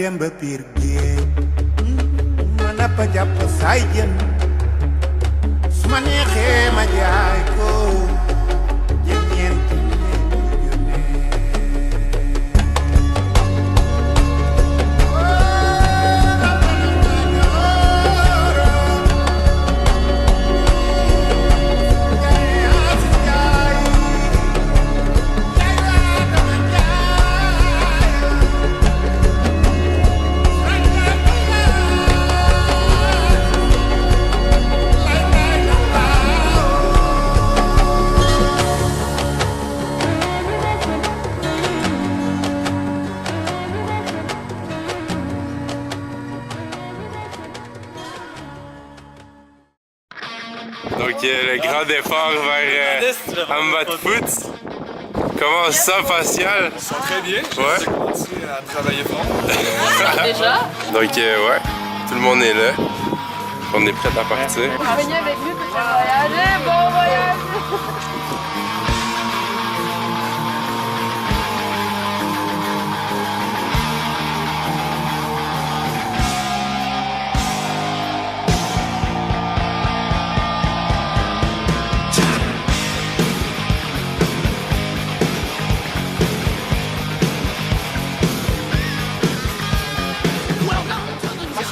dem ba biir géej mën a pa jàpp saay jën su ma neexee ma jaay ko jën ñeenti Donc le grand départ vers Ambat Foot. Comment ça, Pascal? On se sent très bien. Ouais. Je vais continuer à travailler fort. Déjà? Donc ouais, tout le monde est là. On est prêt à partir. Venez avec nous pour faire voyager. Bon voyage!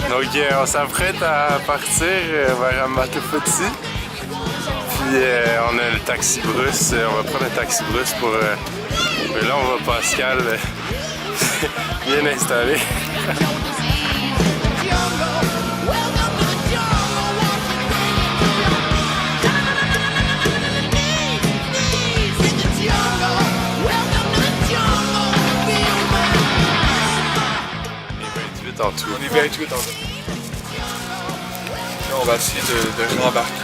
Donc on s'apprête à partir vers Ambatofoti. Puis on a le taxi Bruce, on va prendre le taxi Bruce pour... mais là on va Pascal bien installé. En tout. On est 28 en tout. Là, on va essayer de rembarquer.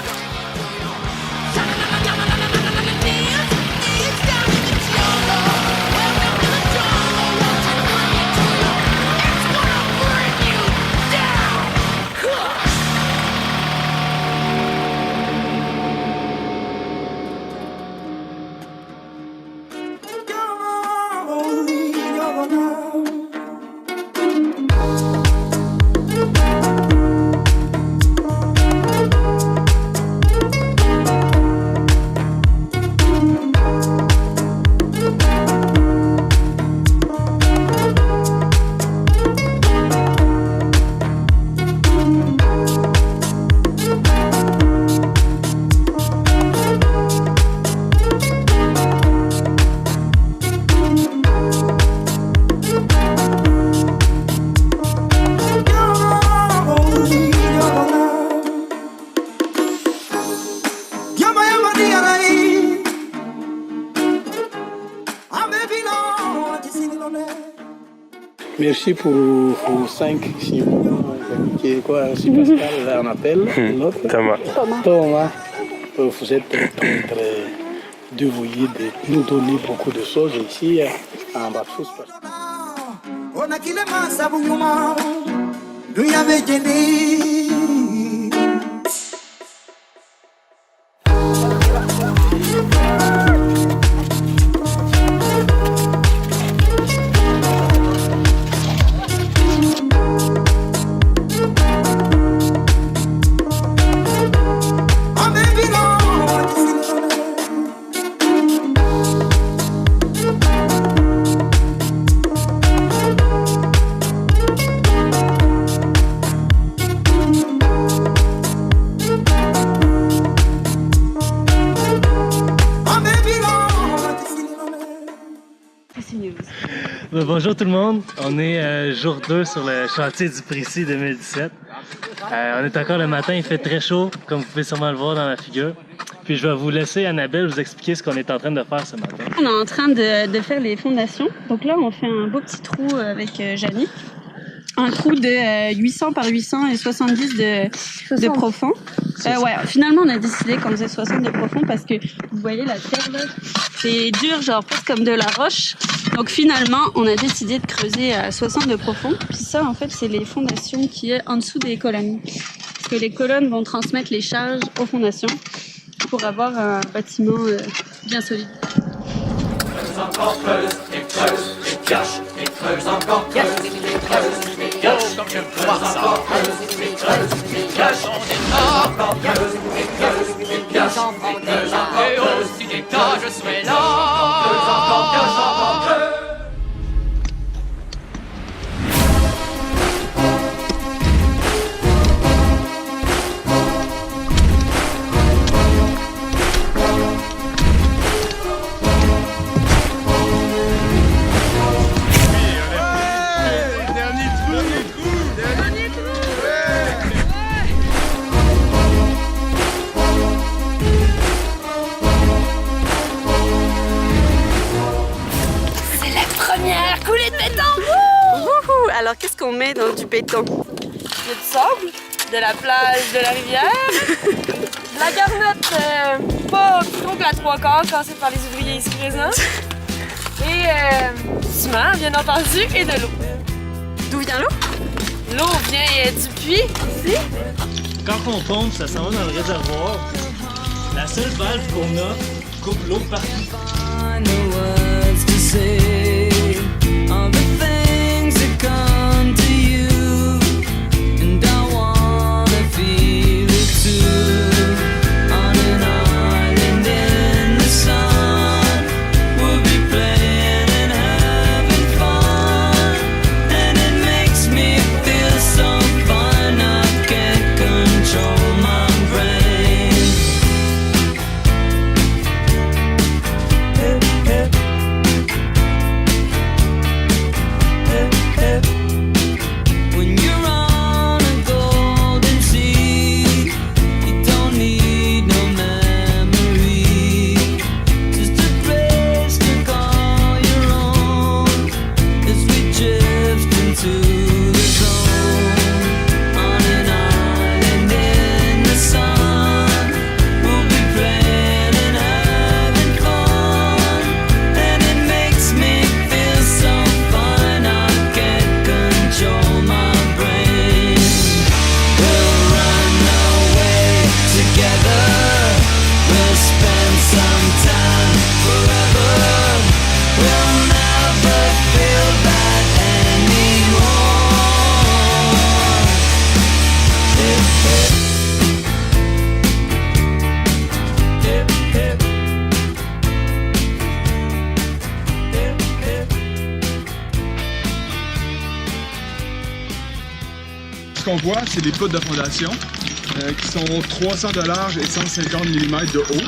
Merci pour 5 qui est quoi, si Pascal en appelle, l'autre. Thomas. Vous êtes très dévoué de nous donner beaucoup de choses ici à Ambatfous. Bonjour tout le monde, on est jour 2 sur le chantier du Précis 2017. On est encore le matin, il fait très chaud, comme vous pouvez sûrement le voir dans la figure. Puis je vais vous laisser, Annabelle, vous expliquer ce qu'on est en train de faire ce matin. On est en train de faire les fondations. Donc là, on fait un beau petit trou avec Jannick. Un trou de 800 par 800 et 70 de profond. Ouais, finalement, on a décidé qu'on faisait 60 de profond parce que vous voyez la terre là, c'est dur, genre presque comme de la roche. Donc finalement, on a décidé de creuser à 60 de profond. Puis ça, en fait, c'est les fondations qui est en dessous des colonnes. Parce que les colonnes vont transmettre les charges aux fondations pour avoir un bâtiment bien solide. Encore creuse, et creuse, et pioche, et creuse encore creuse. Première coulée de béton! Wouhou! Alors, qu'est-ce qu'on met dans du béton? Il y a du sable, de la plage, de la rivière, de la garnotte pas plus gros que la 3/4 cassée par les ouvriers ici présents, et du ciment, bien entendu, et de l'eau. D'où vient l'eau? L'eau vient du puits, ici. Quand on pompe, ça s'en va dans le réservoir. La seule valve qu'on a coupe l'eau partout. Ce qu'on voit, c'est des poutres de fondation qui sont 300 de large et 150 mm de haut.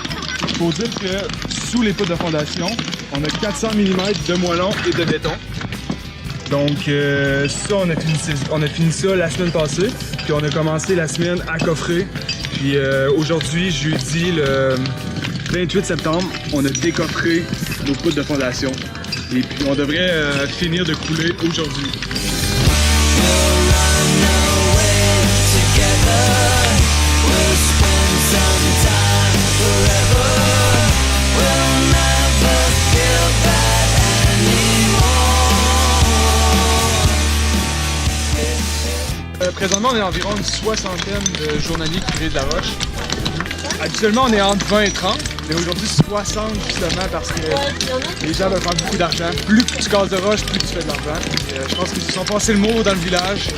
Il faut dire que sous les poutres de fondation, on a 400 mm de moellon et de béton. Donc ça, on a fini ça la semaine passée, puis on a commencé la semaine à coffrer. Puis aujourd'hui, jeudi, le 28 septembre, on a décoffré nos poutres de fondation. Et puis on devrait finir de couler aujourd'hui. Présentement, on est environ une soixantaine de journaliers qui brisent la roche. Habituellement, on est entre 20 et 30, mais aujourd'hui 60 justement parce que les gens veulent faire beaucoup d'argent. Plus tu casses de roche, plus tu fais de l'argent. Je pense qu'ils se sont passés le mot dans le village.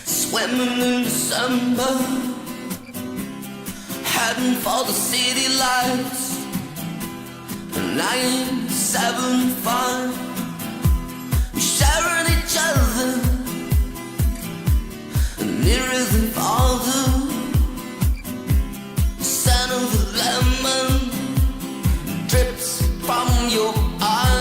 Swimming in December, heading for the city lights. 975, we sharing each other, nearer than farther. The scent of the lemon drips from your eyes.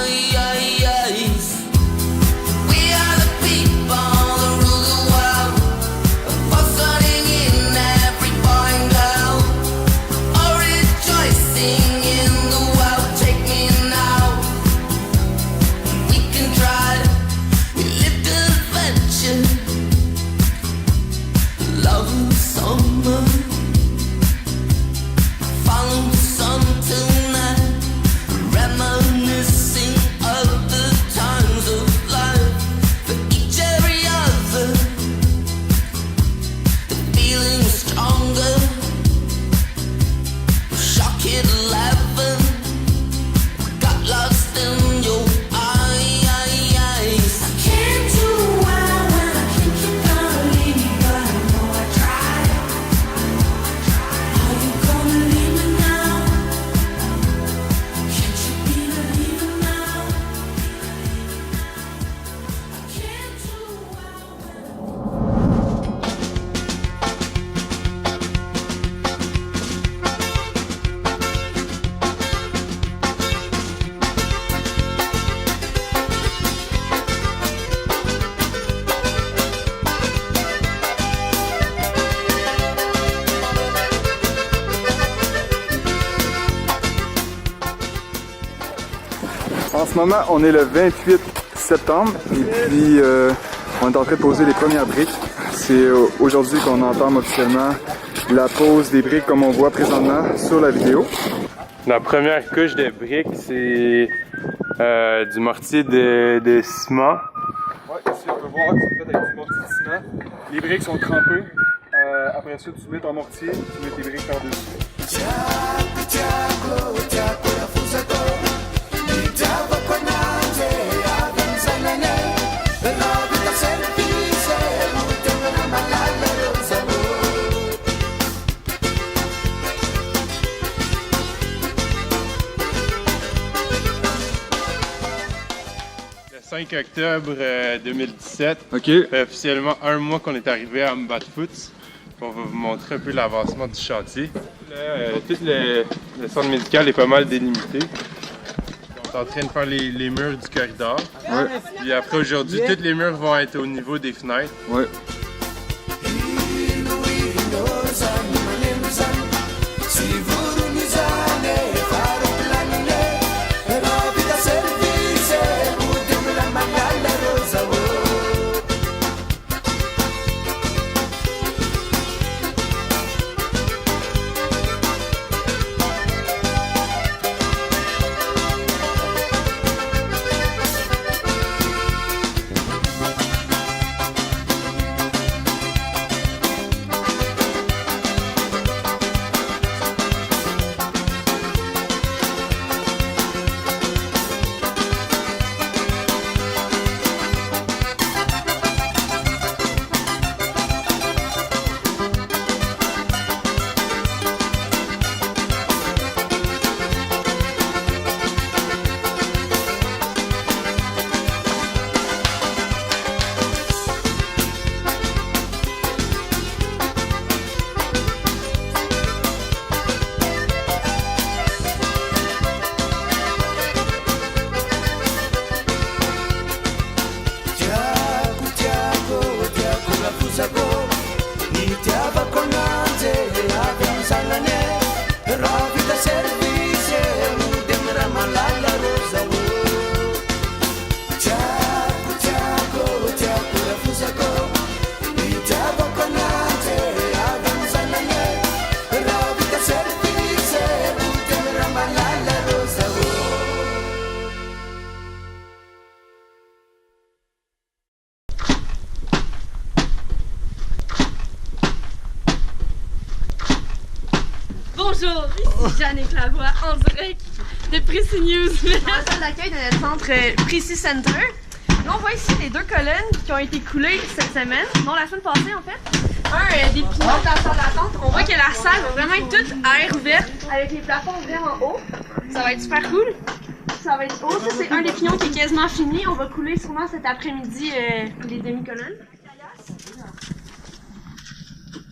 Now ce moment, on est le 28 septembre et puis on est en train de poser les premières briques. C'est aujourd'hui qu'on entame officiellement la pose des briques comme on voit présentement sur la vidéo. La première couche de briques, c'est du mortier de ciment. Ouais, ici on peut voir que c'est fait avec du mortier de ciment. Les briques sont trempées. Après ça, tu mets ton mortier, tu mets tes briques par-dessus. Le 5 octobre 2017, OK. fait officiellement un mois qu'on est arrivé à Mbatfuts. On va vous montrer un peu l'avancement du chantier. Là, tout le centre médical est pas mal délimité. On est en train de faire les murs du corridor. Ouais. Puis après aujourd'hui, tous les murs vont être au niveau des fenêtres. Ouais. Bonjour, ici Jannick Lavoie en direct de Précis News. En salle d'accueil de notre centre Précis Center. Là, on voit ici les deux colonnes qui ont été coulées cette semaine, non la semaine passée en fait. Des pinots de la salle d'attente. On voit que la salle va vraiment être toute à air ouverte avec les plafonds vraiment hauts. Ça va être super cool. Ça va être haut. Ça, c'est un des pignons qui est quasiment fini. On va couler sûrement cet après-midi les demi-colonnes.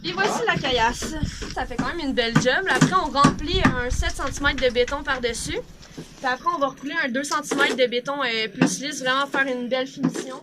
Et voici la caillasse. Ça fait quand même une belle job. Après, on remplit un 7 cm de béton par-dessus. Puis après, on va recouler un 2 cm de béton plus lisse, vraiment faire une belle finition.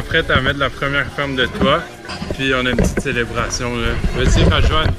Prête à mettre la première ferme de toit, puis on a une petite célébration là. Vas-y, Rajoine.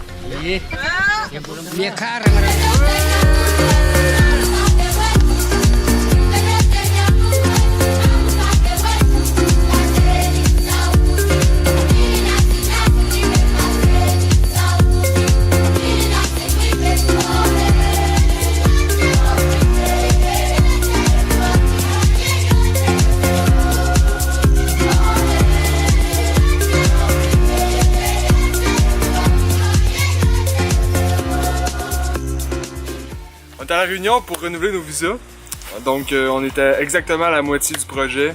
On est à La Réunion pour renouveler nos visas. Donc on était exactement à la moitié du projet.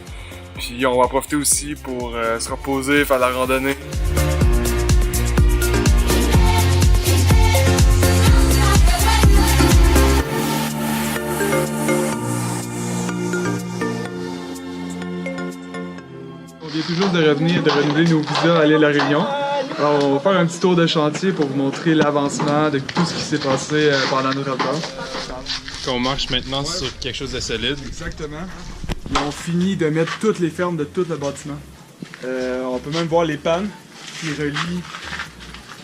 Puis on va profiter aussi pour se reposer, faire de la randonnée. On vient toujours de revenir, de renouveler nos visas, aller à La Réunion. Alors on va faire un petit tour de chantier pour vous montrer l'avancement de tout ce qui s'est passé pendant notre retard. On marche maintenant sur quelque chose de solide. Exactement. Ils ont fini de mettre toutes les fermes de tout le bâtiment. On peut même voir les pannes qui relient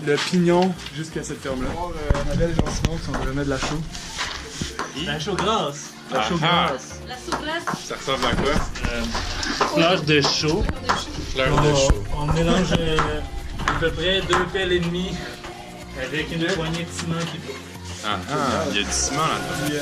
le pignon jusqu'à cette ferme-là. On va voir Annabelle et Jean-Simon qui sont en train de mettre de la chaux. La chaux grasse. La chaux grasse. La souplesse. Ça ressemble à quoi? Fleur de chaux. Fleur de chaux. On mélange à peu près 2 pelles et demie avec une poignée de ciment qui faut. Ah ah, il y a du ciment là-dedans. Puis,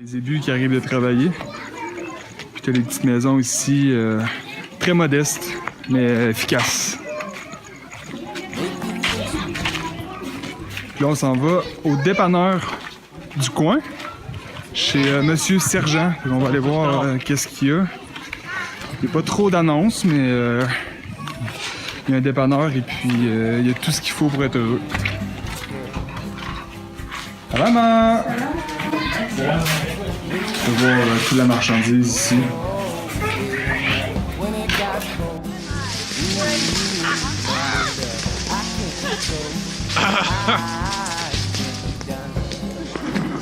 les ébus qui arrivent de travailler. Puis t'as les petites maisons ici, très modestes, mais efficaces. Puis là, on s'en va au dépanneur du coin, chez Monsieur Sergent. On va aller voir qu'est-ce qu'il y a. Il n'y a pas trop d'annonces, mais il y a un dépanneur et puis il y a tout ce qu'il faut pour être heureux. Maman! On peut voir toute la marchandise ici.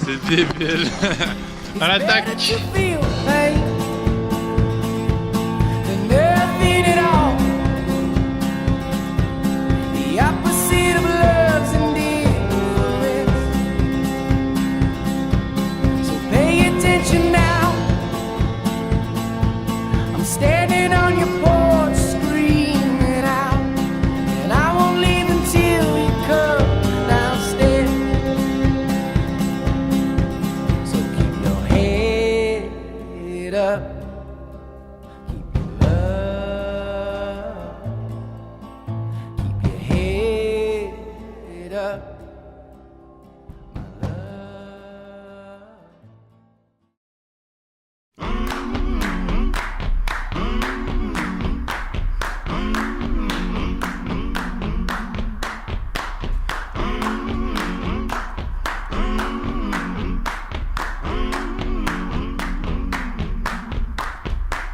C'est débile. On attaque.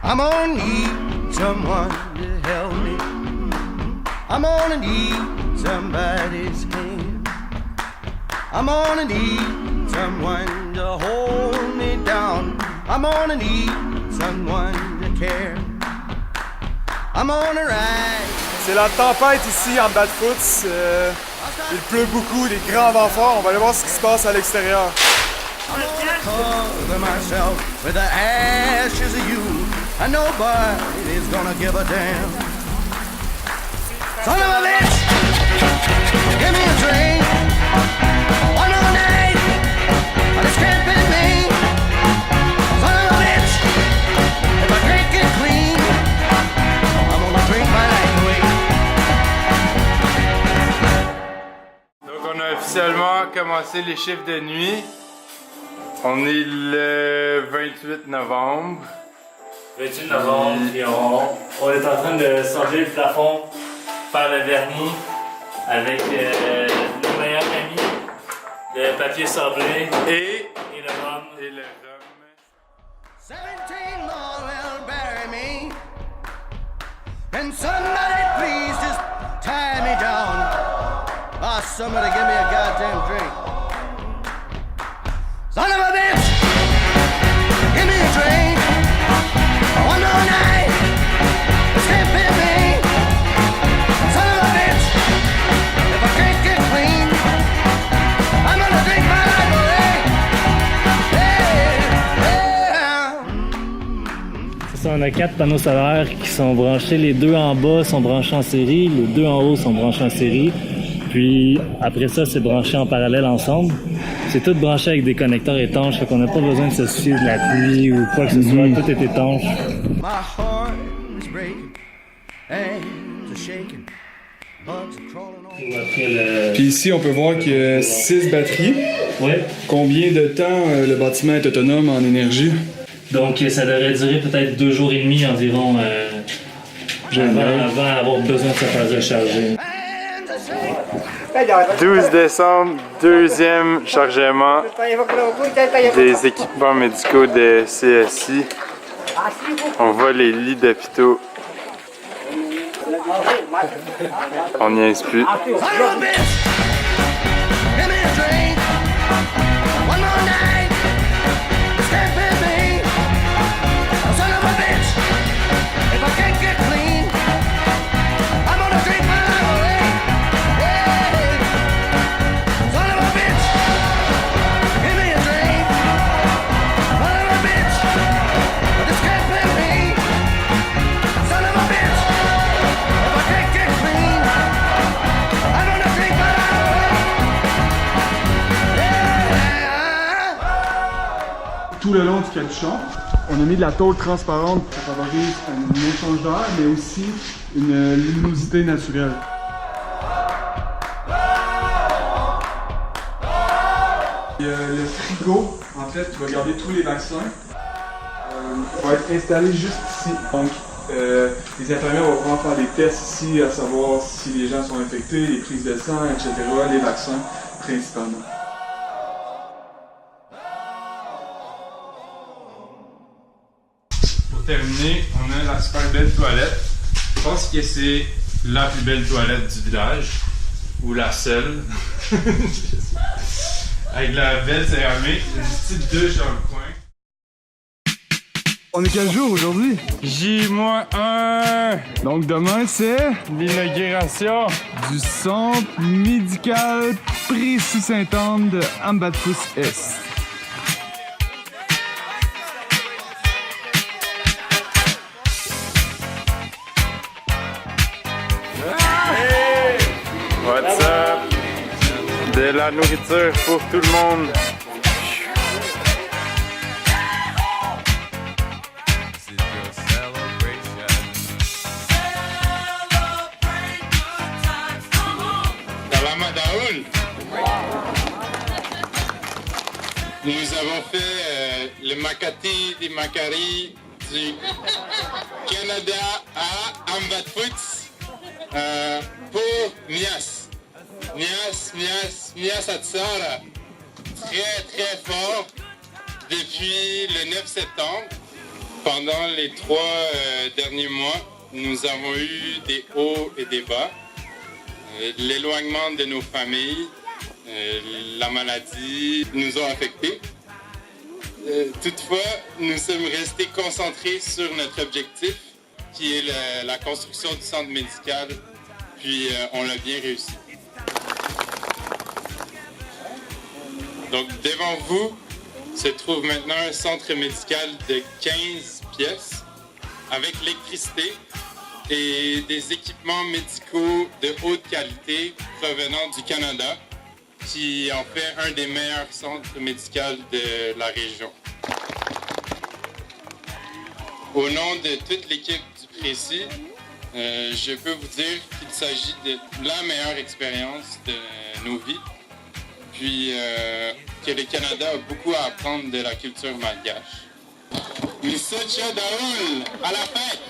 I'm gonna need someone to help me. I'm gonna need somebody's hand. I'm gonna need someone to hold me down. I'm gonna need someone to care. I'm gonna ride. C'est la tempête ici en Bad-Foots. Il pleut beaucoup, des grands vents forts. On va aller voir ce qui se passe à l'extérieur. I'm gonna cover myself with the ashes of you, and nobody's gonna give a damn. Son of a bitch, give me a drink. One more night, or this can't be me. Son of a bitch, if I drink it clean. commencer les chiffres de nuit. On est le 28 novembre. 28 novembre, puis on est en train de sabler le plafond, faire le vernis avec nos meilleurs amis, le papier sablé et le rhum. 17 more will bury me. And somebody please just tie me down. Ah, somebody give me a goddamn drink. Son of a bitch, give me a drink. One more night, step in me. Son of a bitch, if I can't get clean, I'm gonna drink my life away. C'est ça, on a 4 panneaux solaires qui sont branchés. Les 2 en bas sont branchés en série, les 2 en haut sont branchés en série. Puis après ça, c'est branché en parallèle ensemble. C'est tout branché avec des connecteurs étanches, fait qu'on n'a pas besoin de se soucier de la pluie ou quoi que ce soit, tout est étanche. Puis ici, on peut voir qu'il y a 6 batteries. Ouais. Combien de temps le bâtiment est autonome en énergie? Donc ça devrait durer peut-être 2 jours et demi environ avant d'avoir besoin de se faire recharger. 12 décembre, deuxième chargement des équipements médicaux de CSI. On voit les lits d'hôpitaux. On n'y est plus. Tout le long du capuchon, on a mis de la tôle transparente qui favorise un échange d'air, mais aussi une luminosité naturelle. Le frigo, en fait, qui va garder tous les vaccins, va être installé juste ici. Donc, les infirmières vont pouvoir faire des tests ici, à savoir si les gens sont infectés, les prises de sang, etc., les vaccins principalement. Pour terminer, on a la super belle toilette. Je pense que c'est la plus belle toilette du village, ou la seule. Avec la belle céramique, une petite douche dans le coin. On est quel jour aujourd'hui? J-1! Donc demain c'est L'inauguration du centre médical Précis Sainte-Anne de Ambatfous-Est. What's up? De la nourriture pour tout le monde. Nous avons fait le Makati des Makari du Canada à Ambatfous pour Nias. Nias Atsara. Très fort depuis le 9 septembre. Pendant les 3 derniers mois, nous avons eu des hauts et des bas. L'éloignement de nos familles, la maladie nous ont affectés. Toutefois, nous sommes restés concentrés sur notre objectif, qui est la construction du centre médical, puis on l'a bien réussi. Donc, devant vous se trouve maintenant un centre médical de 15 pièces, avec l'électricité et des équipements médicaux de haute qualité provenant du Canada, qui en fait un des meilleurs centres médicaux de la région. Au nom de toute l'équipe du Précis, je peux vous dire qu'il s'agit de la meilleure expérience de nos vies. puis que le Canada a beaucoup à apprendre de la culture malgache. Misocha Daoul, à la fête!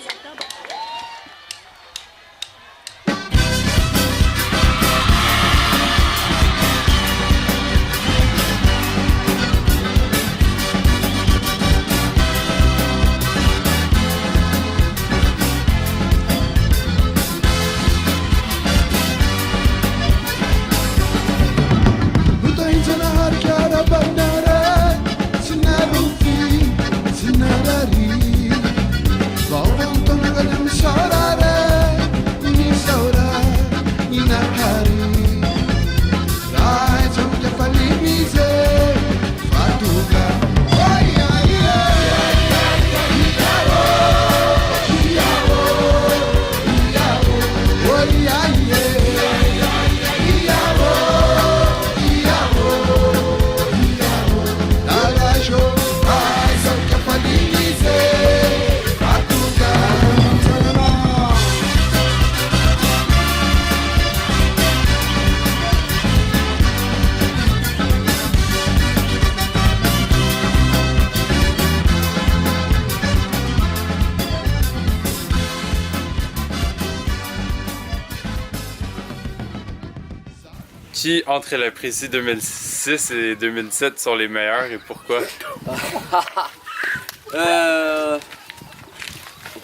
Qui, entre le Précis 2006 et 2007, sont les meilleurs et pourquoi?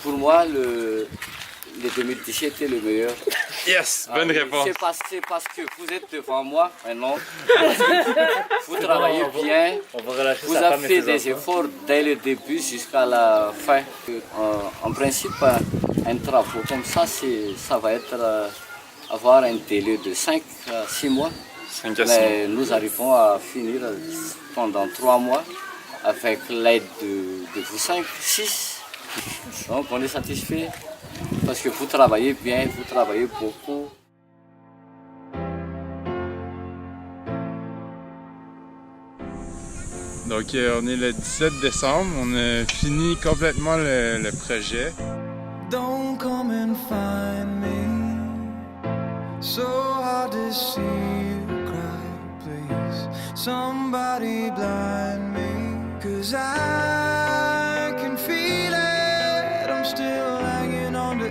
Pour moi, le 2017 est le meilleur. Yes, bonne réponse. C'est parce que vous êtes devant moi maintenant. Vous travaillez bien. Vous avez fait des efforts dès le début jusqu'à la fin. En principe, un travail comme ça, ça va être avoir un délai de 5 à 6 mois. 5 à 6 mois. Mais nous arrivons à finir pendant 3 mois avec l'aide de vous 5, 6. Donc on est satisfait parce que vous travaillez bien, vous travaillez beaucoup. Donc on est le 17 décembre, on a fini complètement le projet. Don't come and find me. So hard to see you cry, please. Somebody blind me, 'cause I can feel it. I'm still hanging on to